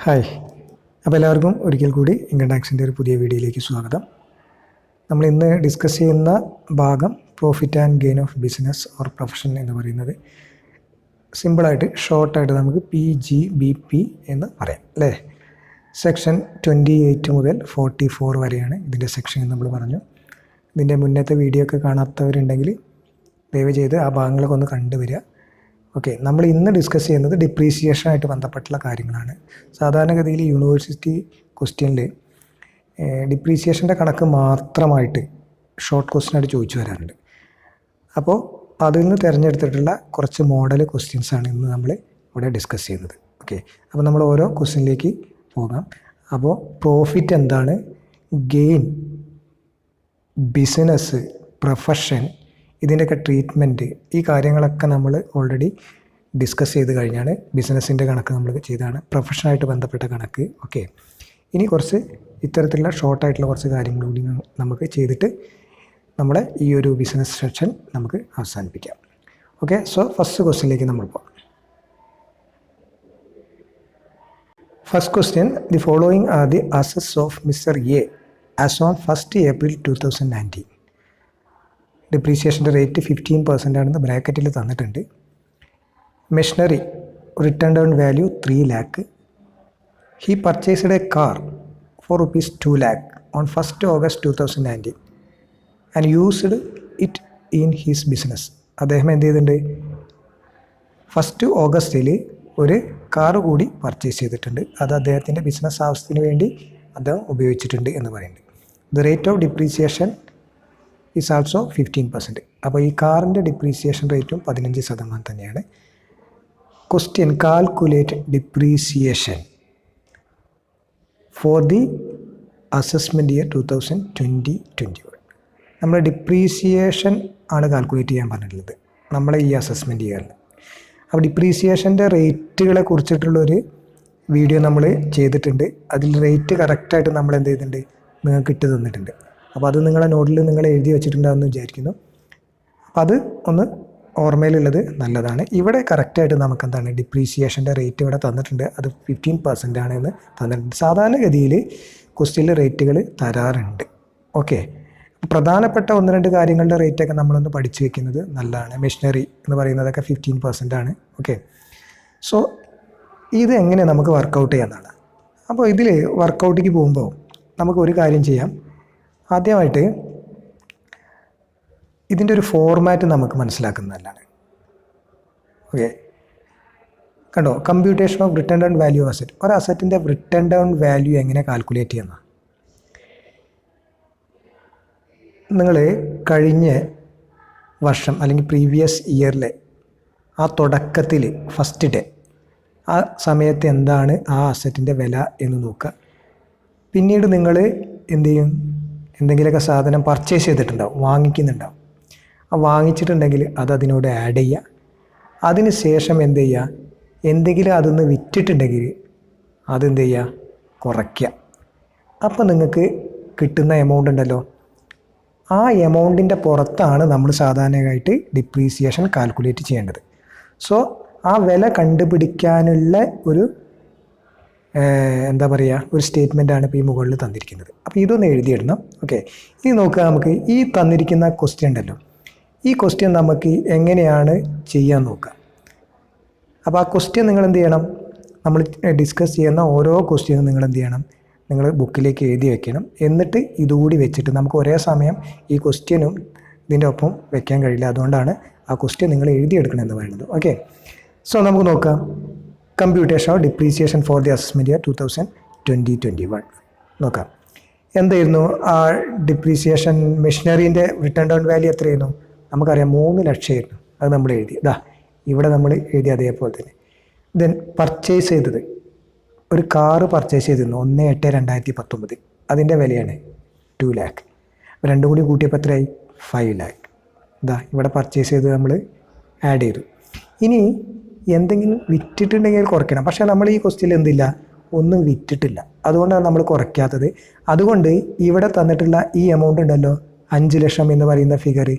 Hi, അപ്പോൾ എല്ലാവർക്കും ഒരിക്കൽ കൂടി ഇൻകം ടാക്സിൻ്റെ ഒരു പുതിയ വീഡിയോയിലേക്ക് സ്വാഗതം. നമ്മൾ ഇന്ന് ഡിസ്കസ് ചെയ്യുന്ന ഭാഗം profit and gain of business or profession എന്ന് പറയുന്നത് സിമ്പിളായിട്ട് ഷോർട്ടായിട്ട് നമുക്ക് PGBP എന്ന് പറയാം അല്ലേ. സെക്ഷൻ 28 മുതൽ 44 വരെയാണ് ഇതിൻ്റെ സെക്ഷൻ നമ്മൾ പറഞ്ഞു. ഇതിൻ്റെ മുന്നത്തെ വീഡിയോ ഒക്കെ കാണാത്തവരുണ്ടെങ്കിൽ ദയവ് ചെയ്ത് ആ ഭാഗങ്ങളൊക്കെ ഒന്ന് കണ്ടുവരിക. ഓക്കെ, നമ്മൾ ഇന്ന് ഡിസ്കസ് ചെയ്യുന്നത് ഡിപ്രീസിയേഷനായിട്ട് ബന്ധപ്പെട്ടുള്ള കാര്യങ്ങളാണ്. സാധാരണഗതിയിൽ യൂണിവേഴ്സിറ്റി ക്വസ്റ്റ്യനിൽ ഡിപ്രീസിയേഷൻ്റെ കണക്ക് മാത്രമായിട്ട് ഷോർട്ട് ക്വസ്റ്റ്യനായിട്ട് ചോദിച്ചു വരാറുണ്ട്. അപ്പോൾ അതിൽ നിന്ന് തിരഞ്ഞെടുത്തിട്ടുള്ള കുറച്ച് മോഡൽ ക്വസ്റ്റ്യൻസാണ് ഇന്ന് നമ്മൾ ഇവിടെ ഡിസ്കസ് ചെയ്യുന്നത്. ഓക്കെ, അപ്പോൾ നമ്മൾ ഓരോ ക്വസ്റ്റ്യനിലേക്ക് പോകാം. അപ്പോൾ പ്രോഫിറ്റ് എന്താണ്, ഗെയിൻ, ബിസിനസ്, പ്രൊഫഷൻ, ഇതിൻ്റെയൊക്കെ ട്രീറ്റ്മെൻറ്റ്, ഈ കാര്യങ്ങളൊക്കെ നമ്മൾ ഓൾറെഡി ഡിസ്കസ് ചെയ്ത് കഴിഞ്ഞാണ്. ബിസിനസ്സിൻ്റെ കണക്ക് നമ്മൾ ചെയ്താണ്, പ്രൊഫഷനായിട്ട് ബന്ധപ്പെട്ട കണക്ക്. ഓക്കെ, ഇനി കുറച്ച് ഇത്തരത്തിലുള്ള ഷോർട്ടായിട്ടുള്ള കുറച്ച് കാര്യങ്ങൾ കൂടി നമുക്ക് ചെയ്തിട്ട് നമ്മുടെ ഈ ഒരു ബിസിനസ് സെക്ഷൻ നമുക്ക് അവസാനിപ്പിക്കാം. ഓക്കെ, സോ ഫസ്റ്റ് ക്വസ്റ്റ്യനിലേക്ക് നമ്മൾ പോകാം. First question: the following are the assets of mister A as on 1 April 2019. ഡിപ്രീസിയേഷൻ്റെ റേറ്റ് 15% ആണെന്ന് ബ്രാക്കറ്റിൽ തന്നിട്ടുണ്ട്. Machinery written down value 3 lakh. He purchased a car for ₹2 lakh on 1 August 2019 and used it in his business. അദ്ദേഹം എന്ത് ചെയ്തിട്ടുണ്ട്? 1 August ഒരു car കൂടി purchase ചെയ്തിട്ടുണ്ട്. അത് അദ്ദേഹത്തിൻ്റെ ബിസിനസ് ആവശ്യത്തിന് വേണ്ടി അദ്ദേഹം ഉപയോഗിച്ചിട്ടുണ്ട് എന്ന് പറയുന്നുണ്ട്. The rate of depreciation is also 15%. അപ്പോൾ ഈ കാറിൻ്റെ ഡിപ്രീസിയേഷൻ റേറ്റും 15% തന്നെയാണ്. Question: calculate depreciation for the assessment year 2020-21. നമ്മൾ ഡിപ്രീസിയേഷൻ ആണ് കാൽക്കുലേറ്റ് ചെയ്യാൻ പറഞ്ഞിട്ടുള്ളത് നമ്മളെ ഈ അസസ്മെൻറ്റ് ഇയറിൽ. അപ്പോൾ ഡിപ്രീസിയേഷൻ്റെ റേറ്റുകളെ കുറിച്ചിട്ടുള്ളൊരു വീഡിയോ നമ്മൾ ചെയ്തിട്ടുണ്ട്. അതിൽ റേറ്റ് കറക്റ്റായിട്ട് നമ്മൾ എന്ത് ചെയ്തിട്ടുണ്ട്, നിങ്ങൾക്ക് ഇട്ട് തന്നിട്ടുണ്ട്. അപ്പോൾ അത് നിങ്ങളെ നോട്ടിൽ നിങ്ങൾ എഴുതി വെച്ചിട്ടുണ്ടാകുമെന്ന് വിചാരിക്കുന്നു. അപ്പോൾ അത് ഒന്ന് ഓർമ്മയിലുള്ളത് നല്ലതാണ്. ഇവിടെ കറക്റ്റായിട്ട് നമുക്ക് എന്താണ് ഡിപ്രീസിയേഷൻ്റെ റേറ്റ് ഇവിടെ തന്നിട്ടുണ്ട്. അത് 15% ആണ് എന്ന് തന്നിട്ടുണ്ട്. സാധാരണഗതിയിൽ ക്വസ്റ്റ്യനിൽ റേറ്റുകൾ തരാറുണ്ട്. ഓക്കെ, പ്രധാനപ്പെട്ട 1-2 കാര്യങ്ങളുടെ റേറ്റൊക്കെ നമ്മളൊന്ന് പഠിച്ചു വെക്കുന്നത് നല്ലതാണ്. മെഷീനറി എന്ന് പറയുന്നതൊക്കെ 15% ആണ്. ഓക്കെ, സോ ഇത് എങ്ങനെ നമുക്ക് വർക്കൗട്ട് ചെയ്യാമെന്നാണ്. അപ്പോൾ ഇതിൽ വർക്കൗട്ടിക്ക് പോകുമ്പോൾ നമുക്ക് ഒരു കാര്യം ചെയ്യാം. ആദ്യമായിട്ട് ഇതിൻ്റെ ഒരു ഫോർമാറ്റ് നമുക്ക് മനസ്സിലാക്കുന്നതല്ലാണ്. ഓക്കെ, കണ്ടോ, computation of return down value asset. ഒരു അസറ്റിൻ്റെ റിട്ടേൺ ഡൗൺ വാല്യൂ എങ്ങനെ കാൽക്കുലേറ്റ് ചെയ്യുന്ന, നിങ്ങൾ കഴിഞ്ഞ വർഷം അല്ലെങ്കിൽ പ്രീവിയസ് ഇയറിലെ ആ തുടക്കത്തിൽ ഫസ്റ്റ് ഡേ ആ സമയത്ത് എന്താണ് ആ അസറ്റിൻ്റെ വില എന്ന് നോക്കുക. പിന്നീട് നിങ്ങൾ എന്ത് ചെയ്യും, എന്തെങ്കിലുമൊക്കെ സാധനം പർച്ചേസ് ചെയ്തിട്ടുണ്ടാവും, വാങ്ങിക്കുന്നുണ്ടാവും. ആ വാങ്ങിച്ചിട്ടുണ്ടെങ്കിൽ അത് അതിനോട് ആഡ് ചെയ്യുക. അതിന് ശേഷം എന്ത് ചെയ്യുക, എന്തെങ്കിലും അതൊന്ന് വിറ്റിട്ടുണ്ടെങ്കിൽ അതെന്ത് ചെയ്യുക, കുറയ്ക്കുക. അപ്പോൾ നിങ്ങൾക്ക് കിട്ടുന്ന എമൗണ്ട് ഉണ്ടല്ലോ, ആ എമൗണ്ടിൻ്റെ പുറത്താണ് നമ്മൾ സാധാരണയായിട്ട് ഡിപ്രീസിയേഷൻ കാൽക്കുലേറ്റ് ചെയ്യേണ്ടത്. സോ ആ വില കണ്ടുപിടിക്കാനുള്ള ഒരു എന്താ പറയുക, ഒരു സ്റ്റേറ്റ്മെൻറ്റാണ് ഇപ്പോൾ ഈ മുകളിൽ തന്നിരിക്കുന്നത്. അപ്പോൾ ഇതൊന്ന് എഴുതിയിടണം. ഓക്കെ, ഇനി നോക്കുക, നമുക്ക് ഈ തന്നിരിക്കുന്ന ക്വസ്റ്റ്യൻ ഉണ്ടല്ലോ, ഈ ക്വസ്റ്റ്യൻ നമുക്ക് എങ്ങനെയാണ് ചെയ്യാൻ നോക്കുക. അപ്പോൾ ആ ക്വസ്റ്റ്യൻ നിങ്ങൾ എന്ത് ചെയ്യണം, നമ്മൾ ഡിസ്കസ് ചെയ്യുന്ന ഓരോ ക്വസ്റ്റ്യനും നിങ്ങൾ എന്ത് ചെയ്യണം, നിങ്ങൾ ബുക്കിലേക്ക് എഴുതി വെക്കണം. എന്നിട്ട് ഇതുകൂടി വെച്ചിട്ട് നമുക്ക് ഒരേ സമയം ഈ ക്വസ്റ്റ്യനും ഇതിൻ്റെ ഒപ്പം വെക്കാൻ കഴിയില്ല. അതുകൊണ്ടാണ് ആ ക്വസ്റ്റ്യൻ നിങ്ങൾ എഴുതിയെടുക്കണമെന്ന് പറയുന്നത്. ഓക്കെ, സോ നമുക്ക് നോക്കാം. Computation of depreciation for the assessment year 2020-21 നോക്കാം. എന്തായിരുന്നു ആ ഡിപ്രീസിയേഷൻ? മെഷീനറീൻ്റെ റിട്ടേൺ ഡൗൺ വാല്യൂ എത്രയായിരുന്നു? നമുക്കറിയാം 3 ലക്ഷമായിരുന്നു. അത് നമ്മൾ എഴുതി, ഇതാ ഇവിടെ നമ്മൾ എഴുതി അതേപോലെ തന്നെ. ദെൻ പർച്ചേസ് ചെയ്തത്, ഒരു കാറ് പർച്ചേസ് ചെയ്തിരുന്നു 1/8/2019. അതിൻ്റെ വിലയാണ് 2 lakh. രണ്ടും കൂടി കൂട്ടിയപ്പോൾ എത്രയായി? 5 lakh. ഇതാ ഇവിടെ പർച്ചേസ് ചെയ്ത് നമ്മൾ ആഡ് ചെയ്തു. ഇനി എന്തെങ്കിലും വിറ്റിട്ടുണ്ടെങ്കിൽ കുറയ്ക്കണം. പക്ഷേ നമ്മൾ ഈ ക്വസ്റ്റ്യനിൽ എന്തില്ല, ഒന്നും വിറ്റിട്ടില്ല. അതുകൊണ്ടാണ് നമ്മൾ കുറയ്ക്കാത്തത്. അതുകൊണ്ട് ഇവിടെ തന്നിട്ടുള്ള ഈ എമൗണ്ട് ഉണ്ടല്ലോ, 5 ലക്ഷം എന്ന് പറയുന്ന ഫിഗർ,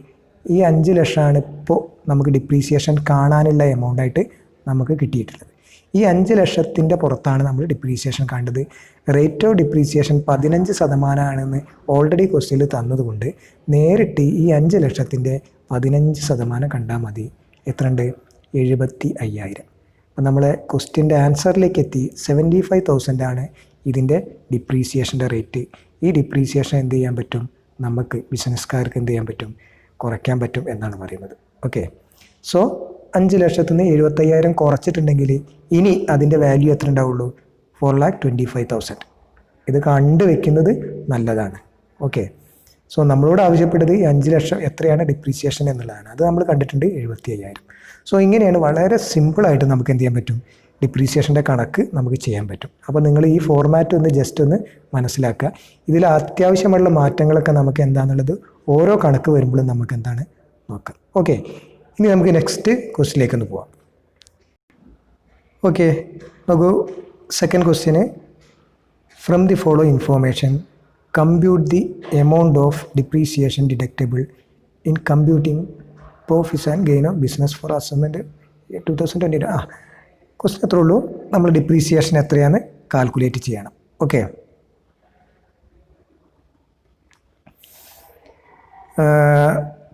ഈ 5 ലക്ഷമാണ് ഇപ്പോൾ നമുക്ക് ഡിപ്രീസിയേഷൻ കാണാനുള്ള എമൗണ്ടായിട്ട് നമുക്ക് കിട്ടിയിട്ടുള്ളത്. ഈ 5 ലക്ഷത്തിൻ്റെ പുറത്താണ് നമ്മൾ ഡിപ്രീസിയേഷൻ കണ്ടത്. റേറ്റ് ഓഫ് ഡിപ്രീസിയേഷൻ 15% ഓൾറെഡി ക്വസ്റ്റ്യനിൽ തന്നതുകൊണ്ട് നേരിട്ട് ഈ 5 ലക്ഷത്തിൻ്റെ 15% കണ്ടാൽ മതി. എത്ര ഉണ്ട്? 75,000. അപ്പം നമ്മളെ ക്വസ്റ്റ്യൻ്റെ ആൻസറിലേക്ക് എത്തി. 75,000 ആണ് ഇതിൻ്റെ ഡിപ്രീസിയേഷൻ്റെ റേറ്റ്. ഈ ഡിപ്രീസിയേഷൻ എന്ത് ചെയ്യാൻ പറ്റും? നമുക്ക് ബിസിനസ്സുകാർക്ക് എന്ത് ചെയ്യാൻ പറ്റും? കുറയ്ക്കാൻ പറ്റും എന്നാണ് പറയുന്നത്. ഓക്കെ, സോ 5 ലക്ഷത്തിൽ നിന്ന് 75,000 കുറച്ചിട്ടുണ്ടെങ്കിൽ ഇനി അതിൻ്റെ വാല്യൂ എത്ര ഉണ്ടാവുള്ളൂ? 4,25,000. ഇത് കണ്ടു വെക്കുന്നത് നല്ലതാണ്. ഓക്കെ, സോ നമ്മളോട് ആവശ്യപ്പെട്ടത് ഈ 5 ലക്ഷം എത്രയാണ് ഡിപ്രീസിയേഷൻ എന്നുള്ളതാണ്. അത് നമ്മൾ കണ്ടിട്ടുണ്ട് 75,000. സോ ഇങ്ങനെയാണ് വളരെ സിമ്പിളായിട്ട് നമുക്ക് എന്ത് ചെയ്യാൻ പറ്റും? ഡിപ്രീസിയേഷൻ്റെ കണക്ക് നമുക്ക് ചെയ്യാൻ പറ്റും. അപ്പോൾ നിങ്ങൾ ഈ ഫോർമാറ്റ് ഒന്ന് ജസ്റ്റ് ഒന്ന് മനസ്സിലാക്കുക. ഇതിൽ അത്യാവശ്യമുള്ള മാറ്റങ്ങളൊക്കെ നമുക്ക് എന്താണെന്നുള്ളത് ഓരോ കണക്ക് വരുമ്പോഴും നമുക്ക് എന്താണ് നോക്കാം. ഓക്കെ, ഇനി നമുക്ക് നെക്സ്റ്റ് ക്വസ്റ്റ്യനിലേക്ക് ഒന്ന് പോവാം. ഓക്കെ, നോക്കൂ, second question from the follow information compute the amount of depreciation deductible in computing profits and gain of business for assignment 2022. Question എത്ര ഉള്ളൂ? നമ്മൾ ഡിപ്രീസിയേഷൻ എത്രയാണ് കാൽക്കുലേറ്റ് ചെയ്യണം. ഓക്കെ,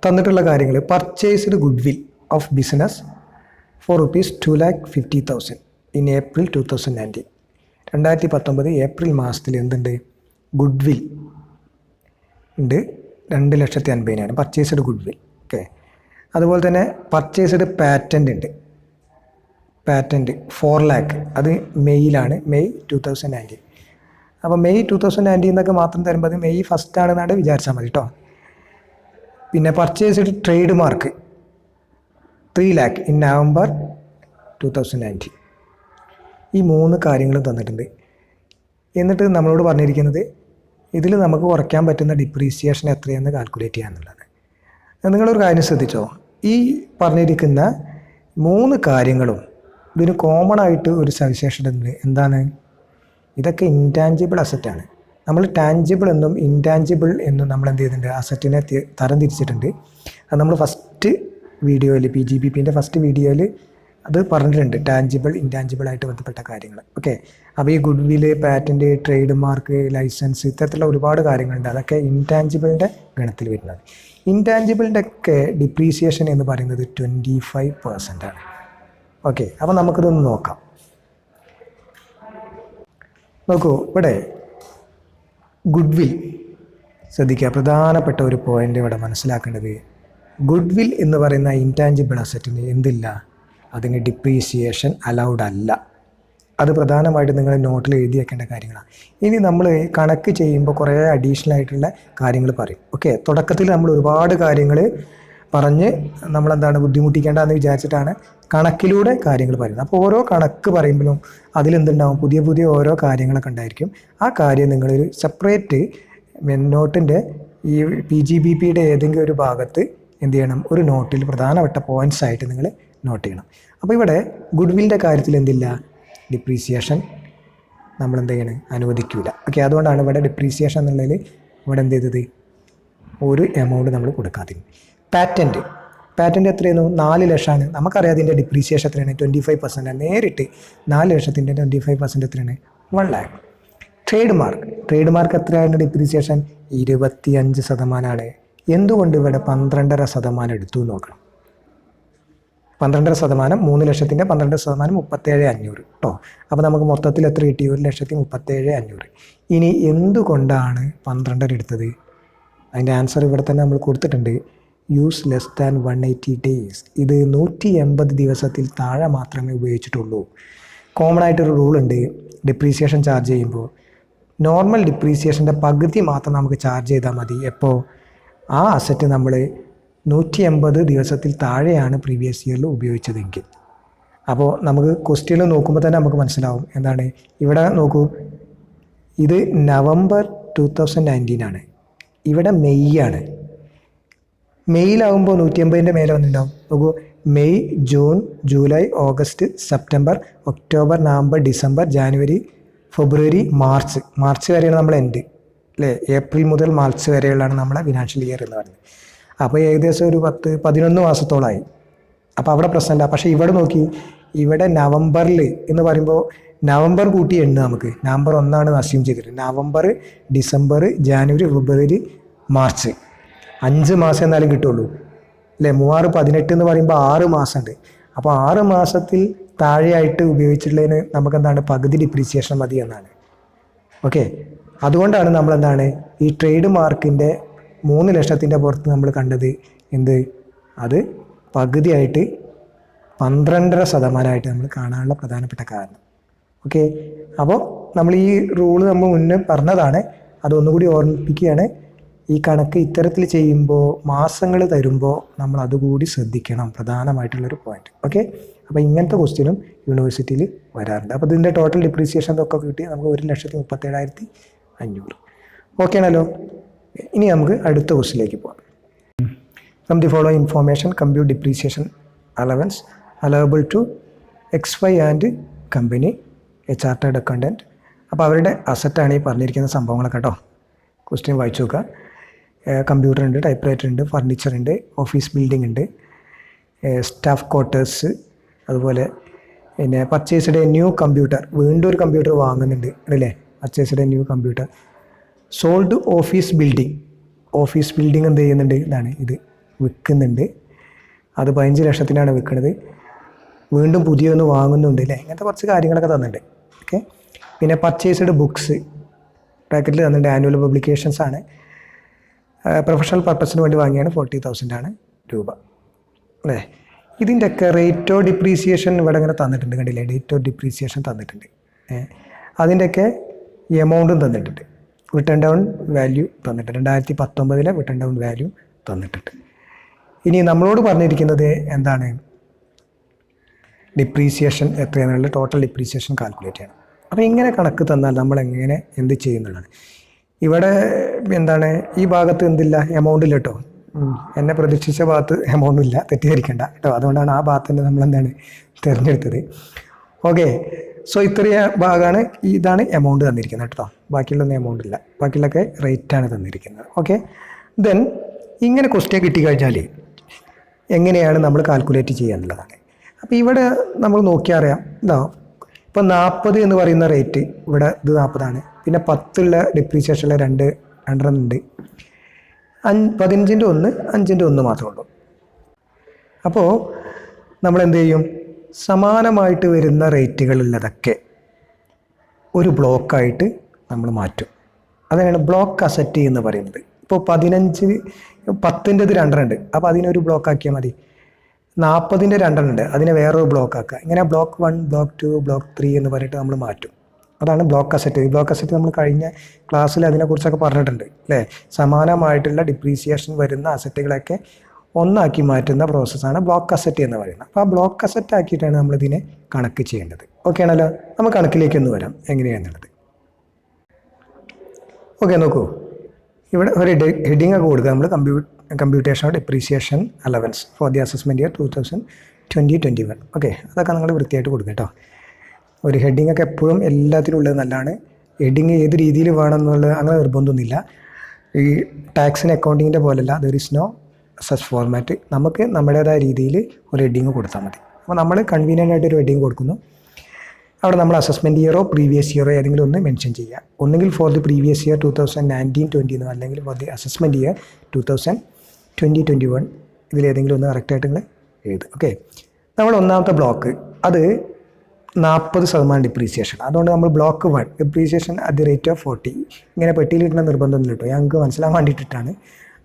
തന്നിട്ടുള്ള കാര്യങ്ങൾ: purchased good will of business four ₹250,000 in April 2019. 2019 April മാസത്തിൽ എന്തുണ്ട്? Good will ഉണ്ട്, 2,50,000 പർച്ചേസ്ഡ് ഗുഡ് വിൽ. ഓക്കെ, അതുപോലെ തന്നെ പർച്ചേസ്ഡ് പാറ്റൻ്റ് ഉണ്ട്, പാറ്റൻറ്റ് 4 lakh, അത് മെയ്യിലാണ്, മെയ് 2019. അപ്പോൾ മെയ് 2019 എന്നൊക്കെ മാത്രം തരുമ്പോൾ അത് മെയ് 1 ആണെന്നാണ് വിചാരിച്ചാൽ മതി കേട്ടോ. പിന്നെ purchased trade mark 3 lakh in November 2019. ഈ 3 കാര്യങ്ങളും തന്നിട്ടുണ്ട്. എന്നിട്ട് നമ്മളോട് പറഞ്ഞിരിക്കുന്നത് ഇതിൽ നമുക്ക് കുറയ്ക്കാൻ പറ്റുന്ന ഡിപ്രീസിയേഷൻ എത്രയെന്ന് കാൽക്കുലേറ്റ് ചെയ്യാന്നുള്ളതാണ്. നിങ്ങളൊരു കാര്യം ശ്രദ്ധിച്ചോ, ഈ പറഞ്ഞിരിക്കുന്ന 3 കാര്യങ്ങളും ഇതിന് കോമൺ ആയിട്ട് ഒരു സവിശേഷത ഉണ്ട്. എന്താണ്? ഇതൊക്കെ ഇൻടാഞ്ചിബിൾ അസറ്റാണ്. നമ്മൾ ടാഞ്ചിബിൾ എന്നും ഇൻടാഞ്ചിബിൾ എന്നും നമ്മൾ എന്ത് ചെയ്തിട്ടുണ്ട്? അസറ്റിനെ തരം തിരിച്ചിട്ടുണ്ട്. അത് നമ്മൾ ഫസ്റ്റ് വീഡിയോയിൽ, PGBPൻ്റെ ഫസ്റ്റ് വീഡിയോയിൽ അത് പറഞ്ഞിട്ടുണ്ട്, ടാഞ്ചിബിൾ ഇൻടാഞ്ചിബിൾ ആയിട്ട് ബന്ധപ്പെട്ട കാര്യങ്ങൾ. ഓക്കെ, അപ്പോൾ ഈ goodwill, patent, trademark, licence, ഇത്തരത്തിലുള്ള ഒരുപാട് കാര്യങ്ങളുണ്ട്. അതൊക്കെ ഇൻടാഞ്ചിബിളിൻ്റെ ഗണത്തിൽ വരുന്നത്. ഇൻടാഞ്ചിബിളിൻ്റെ ഒക്കെ ഡിപ്രീസിയേഷൻ എന്ന് പറയുന്നത് 25% ആണ്. ഓക്കെ, അപ്പോൾ നമുക്കിതൊന്ന് നോക്കാം. നോക്കൂ, ഇവിടെ ഗുഡ് വിൽ ശ്രദ്ധിക്കുക. പ്രധാനപ്പെട്ട ഒരു പോയിൻ്റ് ഇവിടെ മനസ്സിലാക്കേണ്ടത്, ഗുഡ് വിൽ എന്ന് പറയുന്ന ഇൻടാഞ്ചിബിൾ അസറ്റിന് എന്തില്ല? അതിന് ഡിപ്രീസിയേഷൻ അലൗഡ് അല്ല. അത് പ്രധാനമായിട്ട് നിങ്ങൾ നോട്ടിൽ എഴുതി വെക്കേണ്ട കാര്യങ്ങളാണ്. ഇനി നമ്മൾ കണക്ക് ചെയ്യുമ്പോൾ കുറേ അഡീഷണൽ ആയിട്ടുള്ള കാര്യങ്ങൾ പറയും. ഓക്കെ, തുടക്കത്തിൽ നമ്മൾ ഒരുപാട് കാര്യങ്ങൾ പറഞ്ഞ് നമ്മളെന്താണ് ബുദ്ധിമുട്ടിക്കേണ്ടതെന്ന് വിചാരിച്ചിട്ടാണ് കണക്കിലൂടെ കാര്യങ്ങൾ പറയുന്നത്. അപ്പോൾ ഓരോ കണക്ക് പറയുമ്പോഴും അതിലെന്തുണ്ടാവും? പുതിയ പുതിയ ഓരോ കാര്യങ്ങളൊക്കെ ഉണ്ടായിരിക്കും. ആ കാര്യം നിങ്ങളൊരു സെപ്പറേറ്റ് നോട്ടിൻ്റെ ഈ PGBPയുടെ ഏതെങ്കിലും ഒരു ഭാഗത്ത് എന്ത് ചെയ്യണം? ഒരു നോട്ടിൽ പ്രധാനപ്പെട്ട പോയിൻറ്റ്സ് ആയിട്ട് നിങ്ങൾ നോട്ട് ചെയ്യണം. അപ്പോൾ ഇവിടെ ഗുഡ് വില്ലിൻ്റെ കാര്യത്തിൽ എന്തില്ല? ഡിപ്രീസിയേഷൻ നമ്മൾ എന്ത് ചെയ്യണം? അനുവദിക്കില്ല. ഓക്കെ, അതുകൊണ്ടാണ് ഇവിടെ ഡിപ്രീസിയേഷൻ എന്നുള്ളതിൽ ഇവിടെ എന്ത് ചെയ്തത്? ഒരു എമൗണ്ട് നമ്മൾ കൊടുക്കാതിരുന്നു. പാറ്റൻറ്റ് എത്രയായിരുന്നു? 4 ലക്ഷമാണ്. നമുക്കറിയാം അതിൻ്റെ ഡിപ്രീസിയേഷൻ എത്രയാണ്? 25%. നേരിട്ട് 4 ലക്ഷത്തിൻ്റെ 25% എത്രയാണ്? 1 lakh. ട്രേഡ് മാർക്ക് എത്രയാണ് ഡിപ്രീസിയേഷൻ? 25%. എന്തുകൊണ്ട് ഇവിടെ 12.5% എടുത്തു നോക്കണം? 12% 3 ലക്ഷത്തിൻ്റെ 12% 37,500 കേട്ടോ. അപ്പോൾ നമുക്ക് മൊത്തത്തിൽ എത്ര കിട്ടി? 1,37,500. ഇനി എന്തുകൊണ്ടാണ് 12 എടുത്തത്? അതിൻ്റെ ആൻസർ ഇവിടെ തന്നെ നമ്മൾ കൊടുത്തിട്ടുണ്ട്. Use less than 180 days. ഇത് 180 ദിവസത്തിൽ താഴെ മാത്രമേ ഉപയോഗിച്ചിട്ടുള്ളൂ. കോമൺ ആയിട്ടൊരു റൂളുണ്ട്, ഡിപ്രീസിയേഷൻ ചാർജ് ചെയ്യുമ്പോൾ നോർമൽ ഡിപ്രീസിയേഷൻ്റെ പകുതി മാത്രം നമുക്ക് ചാർജ് ചെയ്താൽ മതി. എപ്പോൾ? ആ അസറ്റ് നമ്മൾ 180 ദിവസത്തിൽ താഴെയാണ് പ്രീവിയസ് ഇയറിൽ ഉപയോഗിച്ചതെങ്കിൽ. അപ്പോൾ നമുക്ക് ക്വസ്റ്റ്യനിൽ നോക്കുമ്പോൾ തന്നെ നമുക്ക് മനസ്സിലാവും. എന്താണ് ഇവിടെ നോക്കൂ, ഇത് നവംബർ 2019 ആണ്, ഇവിടെ മെയ് ആണ്. മെയ്യിലാവുമ്പോൾ 180ൻ്റെ മേലെ വന്നിട്ടുണ്ടാവും. നോക്കൂ, May, June, July, August, September, October, November, December, January, February, March വരെയാണ് നമ്മൾ എൻഡ് അല്ലേ? ഏപ്രിൽ മുതൽ മാർച്ച് വരെയുള്ളതാണ് നമ്മളെ ഫിനാൻഷ്യൽ ഇയർ എന്ന് പറയുന്നത്. അപ്പോൾ ഏകദേശം ഒരു 10-11 മാസത്തോളമായി. അപ്പോൾ അവിടെ പ്രശ്നമില്ല. പക്ഷേ ഇവിടെ നോക്കി, ഇവിടെ നവംബറിൽ എന്ന് പറയുമ്പോൾ നവംബർ കൂട്ടി എണ്ണുക നമുക്ക്. നവംബർ 1 അസ്യൂം ചെയ്തിട്ട് November, December, January, February, March 5 മാസം എന്നാലും കിട്ടുള്ളൂ അല്ലേ. 3 18 എന്ന് പറയുമ്പോൾ 6 മാസമുണ്ട്. അപ്പോൾ 6 മാസത്തിൽ താഴെയായിട്ട് ഉപയോഗിച്ചിട്ടുള്ളതിന് നമുക്ക് എന്താണ് പകുതി ഡിപ്രീസിയേഷൻ മതി എന്നാണ്. ഓക്കെ, അതുകൊണ്ടാണ് നമ്മളെന്താണ് ഈ ട്രേഡ് മാർക്കിൻ്റെ 3 ലക്ഷത്തിൻ്റെ പുറത്ത് നമ്മൾ കണ്ടത് എന്ത്, അത് പകുതിയായിട്ട് 12.5% നമ്മൾ കാണാനുള്ള പ്രധാനപ്പെട്ട കാരണം. ഓക്കെ, അപ്പോൾ നമ്മൾ ഈ റൂള് നമ്മൾ മുന്നേ പറഞ്ഞതാണ്, അതൊന്നുകൂടി ഓർമ്മിപ്പിക്കുകയാണ്. ഈ കണക്ക് ഇത്തരത്തിൽ ചെയ്യുമ്പോൾ മാസങ്ങൾ തരുമ്പോൾ നമ്മൾ അതുകൂടി ശ്രദ്ധിക്കണം, പ്രധാനമായിട്ടുള്ളൊരു പോയിന്റ്. ഓക്കെ, അപ്പോൾ ഇങ്ങനത്തെ ക്വസ്റ്റ്യനും യൂണിവേഴ്സിറ്റിയിൽ വരാറുണ്ട്. അപ്പോൾ ഇതിൻ്റെ ടോട്ടൽ ഡിപ്രീസിയേഷൻ ഒക്കെ കിട്ടി നമുക്ക് 1,37,500. ഓക്കെ ആണല്ലോ. ഇനി നമുക്ക് അടുത്ത ക്വസ്റ്റിലേക്ക് പോകാം. From the following information compute depreciation allowance allowable to XY and company a chartered accountant. അപ്പോൾ അവരുടെ അസറ്റാണ് ഈ പറഞ്ഞിരിക്കുന്ന സംഭവങ്ങളൊക്കെ കേട്ടോ. ക്വസ്റ്റ്യൻ വായിച്ചു നോക്കുക. കമ്പ്യൂട്ടർ ഉണ്ട്, ടൈപ്പ് റൈറ്റർ ഉണ്ട്, ഫർണിച്ചർ ഉണ്ട്, ഓഫീസ് ബിൽഡിംഗ് ഉണ്ട്, സ്റ്റാഫ് ക്വാർട്ടേഴ്സ്, അതുപോലെ പിന്നെ പർച്ചേസ്ഡ് എ ന്യൂ കമ്പ്യൂട്ടർ, വീണ്ടും ഒരു കമ്പ്യൂട്ടർ വാങ്ങുന്നുണ്ട് അല്ലേ. Purchased A new computer. Sold office building, office building എന്ത് ചെയ്യുന്നുണ്ട്, ഇതാണ് ഇത് വിൽക്കുന്നുണ്ട്, അത് 15 ലക്ഷത്തിനാണ് വിൽക്കുന്നത്. വീണ്ടും പുതിയൊന്ന് വാങ്ങുന്നുണ്ട് അല്ലേ. ഇങ്ങനത്തെ കുറച്ച് കാര്യങ്ങളൊക്കെ തന്നിട്ടുണ്ട്. ഓക്കെ, പിന്നെ പർച്ചേസ്ഡ് ബുക്സ് ബ്രാക്കറ്റിൽ തന്നിട്ടുണ്ട്. ആനുവൽ പബ്ലിക്കേഷൻസ് ആണ്, പ്രൊഫഷണൽ പർപ്പസിന് വേണ്ടി വാങ്ങിയാണ് 40,000 രൂപ അല്ലേ. ഇതിൻ്റെയൊക്കെ റേറ്റ് ഓഫ് ഡിപ്രീസിയേഷൻ ഇവിടെ ഇങ്ങനെ തന്നിട്ടുണ്ട്, കണ്ടില്ലേ, ഡേറ്റ് ഓഫ് ഡിപ്രീസിയേഷൻ തന്നിട്ടുണ്ട്. അതിൻ്റെയൊക്കെ എമൗണ്ടും തന്നിട്ടുണ്ട്. റിട്ടേൺ ഡൗൺ വാല്യൂ തന്നിട്ടുണ്ട്, 2019 റിട്ടേൺ ഡൗൺ വാല്യൂ തന്നിട്ടുണ്ട്. ഇനി നമ്മളോട് പറഞ്ഞിരിക്കുന്നത് എന്താണ്, ഡിപ്രീസിയേഷൻ എത്രയാണെന്നുള്ള ടോട്ടൽ ഡിപ്രീസിയേഷൻ കാൽക്കുലേറ്റ് ചെയ്യണം. അപ്പോൾ ഇങ്ങനെ കണക്ക് തന്നാൽ നമ്മൾ എങ്ങനെ എന്ത് ചെയ്യുന്നുള്ളതാണ്. ഇവിടെ എന്താണ് ഈ ഭാഗത്ത് എന്തില്ല, എമൗണ്ട് ഇല്ല കേട്ടോ. എന്നെ പ്രതീക്ഷിച്ച ഭാഗത്ത് എമൗണ്ടും ഇല്ല, തെറ്റിദ്ധരിക്കേണ്ട കേട്ടോ. അതുകൊണ്ടാണ് ആ ഭാഗത്ത് തന്നെ നമ്മളെന്താണ് തിരഞ്ഞെടുത്തത്. ഓക്കെ, സോ ഇത്രയ ഭാഗമാണ്, ഇതാണ് എമൗണ്ട് തന്നിരിക്കുന്നത് കേട്ടോ. ബാക്കിയുള്ളൊന്നും എമൗണ്ട് ഇല്ല, ബാക്കിയുള്ളൊക്കെ റേറ്റാണ് തന്നിരിക്കുന്നത്. ഓക്കെ, ദെൻ ഇങ്ങനെ ക്വസ്റ്റ്യൻ കിട്ടിക്കഴിഞ്ഞാൽ എങ്ങനെയാണ് നമ്മൾ കാൽക്കുലേറ്റ് ചെയ്യുക എന്നുള്ളതാണ്. അപ്പോൾ ഇവിടെ നമ്മൾ നോക്കിയാൽ അറിയാം, ഇതാ ഇപ്പോൾ 40 എന്ന് പറയുന്ന റേറ്റ് ഇവിടെ ഇത് 40ആണ്. പിന്നെ 10 ഡിപ്രീസിയേഷനുള്ള 2 ഉണ്ട്. 15ൻ്റെ 1, 5ൻ്റെ 1 മാത്രമേ ഉള്ളൂ. അപ്പോൾ നമ്മൾ എന്ത് ചെയ്യും, സമാനമായിട്ട് വരുന്ന റേറ്റുകളുള്ളതൊക്കെ ഒരു ബ്ലോക്കായിട്ട് നമ്മൾ മാറ്റും. അതാണ് ബ്ലോക്ക് അസറ്റ് എന്ന് പറയുന്നത്. ഇപ്പോൾ 10ൻ്റെത് 2 ഉണ്ട്, അപ്പോൾ അതിനൊരു ബ്ലോക്ക് ആക്കിയാൽ മതി. 40ൻ്റെ 2 ഉണ്ട്, അതിനെ വേറൊരു ബ്ലോക്ക് ആക്കുക. ഇങ്ങനെ ബ്ലോക്ക് 1, ബ്ലോക്ക് 2, ബ്ലോക്ക് 3 എന്ന് പറഞ്ഞിട്ട് നമ്മൾ മാറ്റും. അതാണ് ബ്ലോക്ക് അസറ്റ്. ഈ ബ്ലോക്ക് അസറ്റ് നമ്മൾ കഴിഞ്ഞ ക്ലാസ്സിൽ അതിനെക്കുറിച്ചൊക്കെ പറഞ്ഞിട്ടുണ്ട് അല്ലേ. സമാനമായിട്ടുള്ള ഡിപ്രീസിയേഷൻ വരുന്ന അസറ്റുകളൊക്കെ ഒന്നാക്കി മാറ്റുന്ന പ്രോസസ്സാണ് ബ്ലോക്ക് അസറ്റ് എന്ന് പറയുന്നത്. അപ്പോൾ ആ ബ്ലോക്ക് അസറ്റ് ആക്കിയിട്ടാണ് നമ്മളിതിനെ കണക്ക് ചെയ്യേണ്ടത്. ഓക്കെ ആണല്ലോ. നമുക്ക് കണക്കിലേക്ക് ഒന്ന് വരാം എങ്ങനെയാണെന്നുള്ളത്. ഓക്കെ, നോക്കൂ, ഇവിടെ ഒരു ഹെഡിങ് ഒക്കെ കൊടുക്കുക നമ്മൾ, computation of depreciation allowance for the assessment year 2020-21. Okay, അതൊക്കെ നിങ്ങൾ വൃത്തിയായിട്ട് കൊടുക്കുക കേട്ടോ. ഒരു ഹെഡിങ് ഒക്കെ എപ്പോഴും എല്ലാത്തിനും ഉള്ളത് നല്ലതാണ്. ഹെഡിങ് ഏത് രീതിയിൽ വേണം എന്നുള്ളത് അങ്ങനെ നിർബന്ധമൊന്നുമില്ല. ഈ ടാക്സിന് അക്കൗണ്ടിങ്ങിൻ്റെ പോലെയല്ല, there is no such format. നമുക്ക് നമ്മുടേതായ രീതിയിൽ ഒരു ഹെഡിങ് കൊടുത്താൽ മതി. അപ്പോൾ നമ്മൾ കൺവീനിയൻ്റ് ആയിട്ട് ഒരു ഹെഡിങ് കൊടുക്കുന്നു. അവിടെ നമ്മൾ അസസ്മെൻറ്റ് ഇയറോ പ്രീവിയസ് ഇയറോ ഏതെങ്കിലും ഒന്ന് മെൻഷൻ ചെയ്യുക. ഒന്നുകിൽ ഫോർ ദി പ്രീവിയസ് ഇയർ 2019-20 എന്നോ, അല്ലെങ്കിൽ ഫോർ ദി അസസ്മെൻറ്റ് ഇയർ 2020-21 ഇതിലേതെങ്കിലും ഒന്ന് കറക്റ്റായിട്ട് നിങ്ങൾ എഴുതുക. ഓക്കെ, നമ്മൾ ഒന്നാമത്തെ ബ്ലോക്ക് അത് 40% ഡിപ്രീസിയേഷൻ. അതുകൊണ്ട് നമ്മൾ block 1 depreciation at the rate of 40. ഇങ്ങനെ പെട്ടിയിലിട്ടുന്ന നിർബന്ധമൊന്നും കിട്ടും, ഞങ്ങൾക്ക് മനസ്സിലാൻ വേണ്ടിയിട്ടാണ്.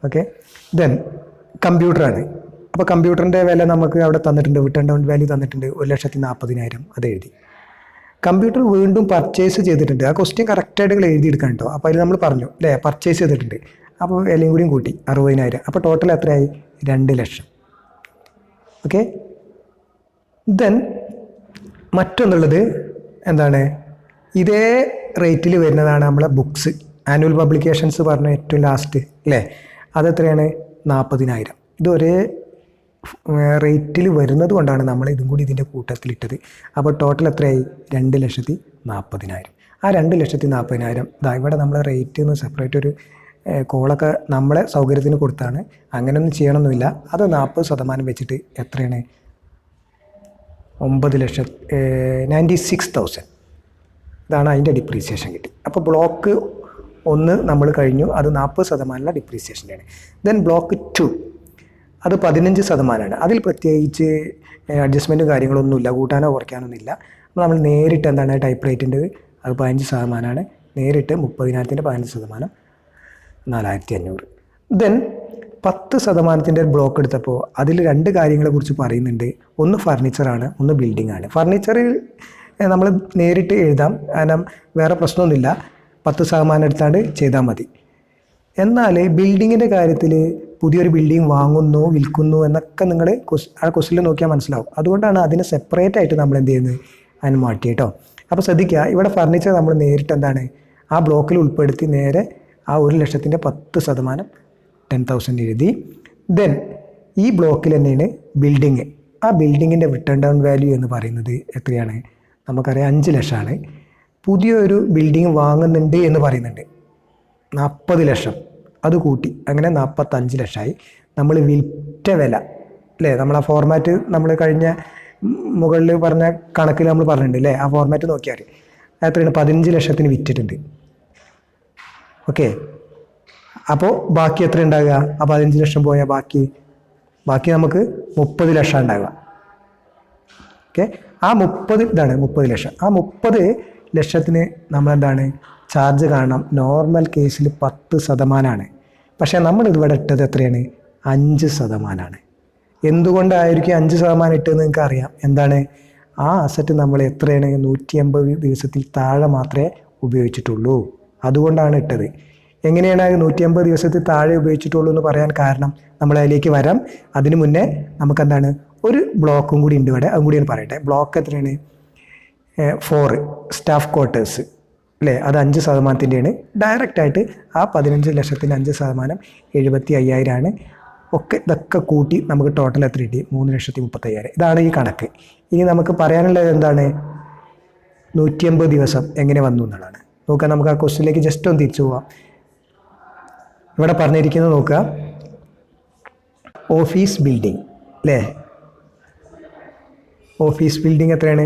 ഓക്കെ, ദെൻ കമ്പ്യൂട്ടറാണ്. അപ്പോൾ കമ്പ്യൂട്ടറിൻ്റെ വില നമുക്ക് അവിടെ തന്നിട്ടുണ്ട്, റിട്ടേൺ ഡൗൺ വാല്യൂ തന്നിട്ടുണ്ട് 1,40,000, അത് എഴുതി. കമ്പ്യൂട്ടർ വീണ്ടും പർച്ചേസ് ചെയ്തിട്ടുണ്ട്. ആ ക്വസ്റ്റ്യൻ കറക്റ്റായിട്ട് നിങ്ങൾ എഴുതിയെടുക്കാൻ കേട്ടോ. അപ്പോൾ അതിൽ നമ്മൾ പറഞ്ഞു അല്ലേ, പർച്ചേസ് ചെയ്തിട്ടുണ്ട്. അപ്പോൾ വിലയും കൂടിയും കൂട്ടി 60,000. അപ്പോൾ ടോട്ടൽ എത്രയായി, 2 ലക്ഷം. ഓക്കെ, ദെൻ മറ്റൊന്നുള്ളത് എന്താണ്, ഇതേ റേറ്റിൽ വരുന്നതാണ് നമ്മളെ ബുക്സ്, ആനുവൽ പബ്ലിക്കേഷൻസ് പറഞ്ഞ ഏറ്റവും ലാസ്റ്റ് അല്ലേ, അതെത്രയാണ്, 40,000. ഇത് ഒരേ റേറ്റിൽ വരുന്നത് കൊണ്ടാണ് നമ്മൾ ഇതും കൂടി ഇതിൻ്റെ കൂട്ടത്തിലിട്ടത്. അപ്പോൾ ടോട്ടൽ എത്രയായി, 2,40,000. ആ 2,40,000 ഇതാ ഇവിടെ നമ്മൾ റേറ്റ് എന്ന് സെപ്പറേറ്റ് ഒരു കോളൊക്കെ നമ്മളെ സൗകര്യത്തിന് കൊടുത്താണ്. അങ്ങനെയൊന്നും ചെയ്യണമെന്നില്ല. അത് 40% വെച്ചിട്ട് എത്രയാണ്, 96,000 ഇതാണ് അതിൻ്റെ ഡിപ്രീസിയേഷൻ കിട്ടി. അപ്പോൾ ബ്ലോക്ക് 1 നമ്മൾ കഴിഞ്ഞു, അത് 40% ഡിപ്രീസിയേഷൻ്റെയാണ്. ദെൻ ബ്ലോക്ക് 2 അത് 15%. അതിൽ പ്രത്യേകിച്ച് അഡ്ജസ്റ്റ്മെൻറ്റും കാര്യങ്ങളൊന്നുമില്ല, കൂട്ടാനോ കുറയ്ക്കാനൊന്നുമില്ല. അപ്പോൾ നമ്മൾ നേരിട്ട് എന്താണ് ടൈപ്പ് റേറ്റിൻ്റെ അത് 15%, നേരിട്ട് 30,000-ൻ്റെ 15%, 4,500. ദെൻ 10%-ൻ്റെ ബ്ലോക്ക് എടുത്തപ്പോൾ അതിൽ 2 കാര്യങ്ങളെക്കുറിച്ച് പറയുന്നുണ്ട്. ഒന്ന് ഫർണിച്ചറാണ്, ഒന്ന് ബിൽഡിംഗ് ആണ്. ഫർണിച്ചറിൽ നമ്മൾ നേരിട്ട് എഴുതാം, കാരണം വേറെ പ്രശ്നമൊന്നുമില്ല, 10% എടുത്താണ്ട് ചെയ്താൽ മതി. എന്നാൽ ബിൽഡിങ്ങിൻ്റെ കാര്യത്തിൽ പുതിയൊരു ബിൽഡിംഗ് വാങ്ങുന്നു വിൽക്കുന്നു എന്നൊക്കെ നിങ്ങൾ ആ ക്വസ്റ്റിൽ നോക്കിയാൽ മനസ്സിലാവും. അതുകൊണ്ടാണ് അതിനെ സെപ്പറേറ്റ് ആയിട്ട് നമ്മൾ എന്ത് ചെയ്യുന്നത്, അതിന് മാറ്റി കേട്ടോ. അപ്പോൾ ശ്രദ്ധിക്കുക, ഇവിടെ ഫർണിച്ചർ നമ്മൾ നേരിട്ട് എന്താണ് ആ ബ്ലോക്കിൽ ഉൾപ്പെടുത്തി നേരെ ആ 1,00,000-ൻ്റെ 10% 10,000 എഴുതി. ദെൻ ഈ ബ്ലോക്കിൽ തന്നെയാണ് ബിൽഡിങ്. ആ ബിൽഡിങ്ങിൻ്റെ റിട്ടേൺ ഡൗൺ വാല്യൂ എന്ന് പറയുന്നത് എത്രയാണ്, നമുക്കറിയാം 5 ലക്ഷമാണ്. പുതിയൊരു ബിൽഡിങ് വാങ്ങുന്നുണ്ട് എന്ന് പറയുന്നുണ്ട്, 40 ലക്ഷം, അത് കൂട്ടി അങ്ങനെ 45 ലക്ഷമായി. നമ്മൾ വിൽറ്റ വില അല്ലേ, നമ്മൾ ആ ഫോർമാറ്റ് നമ്മൾ കഴിഞ്ഞ മുകളിൽ പറഞ്ഞ കണക്കിൽ നമ്മൾ പറഞ്ഞിട്ടുണ്ട് അല്ലേ, ആ ഫോർമാറ്റ് നോക്കിയാൽ എത്രയാണ്, 15 ലക്ഷത്തിന് വിറ്റിട്ടുണ്ട്. ഓക്കെ, അപ്പോൾ ബാക്കി എത്ര ഉണ്ടാകുക, ആ 15 ലക്ഷം പോയാൽ ബാക്കി നമുക്ക് 30 ലക്ഷം ഉണ്ടാകുക. ഓക്കെ, ആ 30 ലക്ഷം. ആ 30 ലക്ഷത്തിന് നമ്മളെന്താണ് ചാർജ് കാണണം. നോർമൽ കേസിൽ 10%, പക്ഷേ നമ്മളിവിടെ ഇട്ടത് എത്രയാണ്, 5%. എന്തുകൊണ്ടായിരിക്കും 5% ഇട്ടതെന്ന് നിങ്ങൾക്ക് അറിയാം. എന്താണ്, ആ അസറ്റ് നമ്മൾ എത്രയാണ് 180 ദിവസത്തിൽ താഴെ മാത്രമേ ഉപയോഗിച്ചിട്ടുള്ളൂ, അതുകൊണ്ടാണ് ഇട്ടത്. എങ്ങനെയാണ് 180 ദിവസത്തിൽ താഴെ ഉപയോഗിച്ചിട്ടുള്ളൂ എന്ന് പറയാൻ കാരണം നമ്മൾ അതിലേക്ക് വരാം. അതിന് മുന്നേ നമുക്കെന്താണ് ഒരു ബ്ലോക്കും കൂടി ഉണ്ട് ഇവിടെ, അതും കൂടിയാണ് പറയട്ടെ. ബ്ലോക്ക് എത്രയാണ്, 4 സ്റ്റാഫ് ക്വാർട്ടേഴ്സ് അല്ലേ, അത് 5%-ൻ്റെയാണ്. ഡയറക്റ്റായിട്ട് ആ 15 ലക്ഷത്തിൻ്റെ 5% 75,000 ഒക്കെ. ഇതൊക്കെ കൂട്ടി നമുക്ക് ടോട്ടൽ എത്ര കിട്ടി, 3,35,000. ഇതാണ് ഈ കണക്ക്. ഇനി നമുക്ക് പറയാനുള്ളത് എന്താണ്, 180 ദിവസം എങ്ങനെ വന്നു എന്നുള്ളതാണ്. നോക്കാം, നമുക്ക് ആ ക്വസ്റ്റ്യനിലേക്ക് ജസ്റ്റ് ഒന്ന് തിരിച്ചു പോവാം. ഇവിടെ പറഞ്ഞിരിക്കുന്നത് നോക്കുക, ഓഫീസ് ബിൽഡിംഗ് അല്ലേ, ഓഫീസ് ബിൽഡിംഗ് എത്രയാണ്,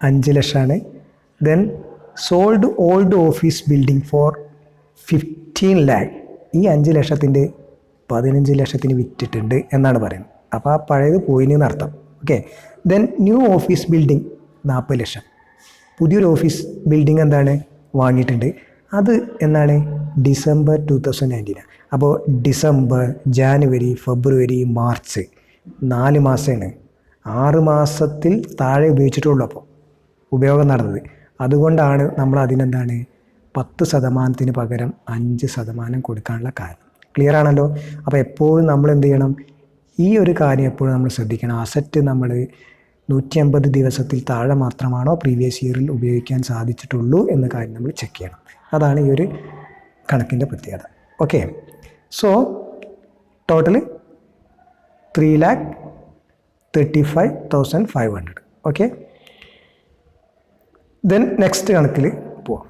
5 ലക്ഷമാണ്. Then sold old office building four 15 lakh. ഈ 5 ലക്ഷത്തിൻ്റെ 15 ലക്ഷത്തിന് വിറ്റിട്ടുണ്ട് എന്നാണ് പറയുന്നത്. അപ്പോൾ ആ പഴയത് പോയിന് അർത്ഥം. Okay, then new office building 40 ലക്ഷം. പുതിയൊരു ഓഫീസ് ബിൽഡിംഗ് എന്താണ് വാങ്ങിയിട്ടുണ്ട്, അത് എന്നാണ് ഡിസംബർ 2019. അപ്പോൾ ഡിസംബർ, ജാനുവരി, ഫെബ്രുവരി, മാർച്ച് 4 മാസമാണ്. 6 മാസത്തിൽ താഴെ ഉപയോഗിച്ചിട്ടുള്ളൂ അപ്പോൾ ഉപയോഗം നടന്നത്. അതുകൊണ്ടാണ് നമ്മൾ അതിനെന്താണ് 10%-ന് പകരം 5% കൊടുക്കാനുള്ള കാരണം. ക്ലിയർ ആണല്ലോ. അപ്പോൾ എപ്പോഴും നമ്മൾ എന്ത് ചെയ്യണം, ഈ ഒരു കാര്യം എപ്പോഴും നമ്മൾ ശ്രദ്ധിക്കണം. അസറ്റ് നമ്മൾ 180 ദിവസത്തിൽ താഴെ മാത്രമാണോ പ്രീവിയസ് ഇയറിൽ ഉപയോഗിക്കാൻ സാധിച്ചിട്ടുള്ളൂ എന്ന കാര്യം നമ്മൾ ചെക്ക് ചെയ്യണം. അതാണ് ഈ ഒരു കണക്കിൻ്റെ പ്രത്യേകത. Okay, so total 3,35,500. Okay, then next കണക്കിൽ പോവാം.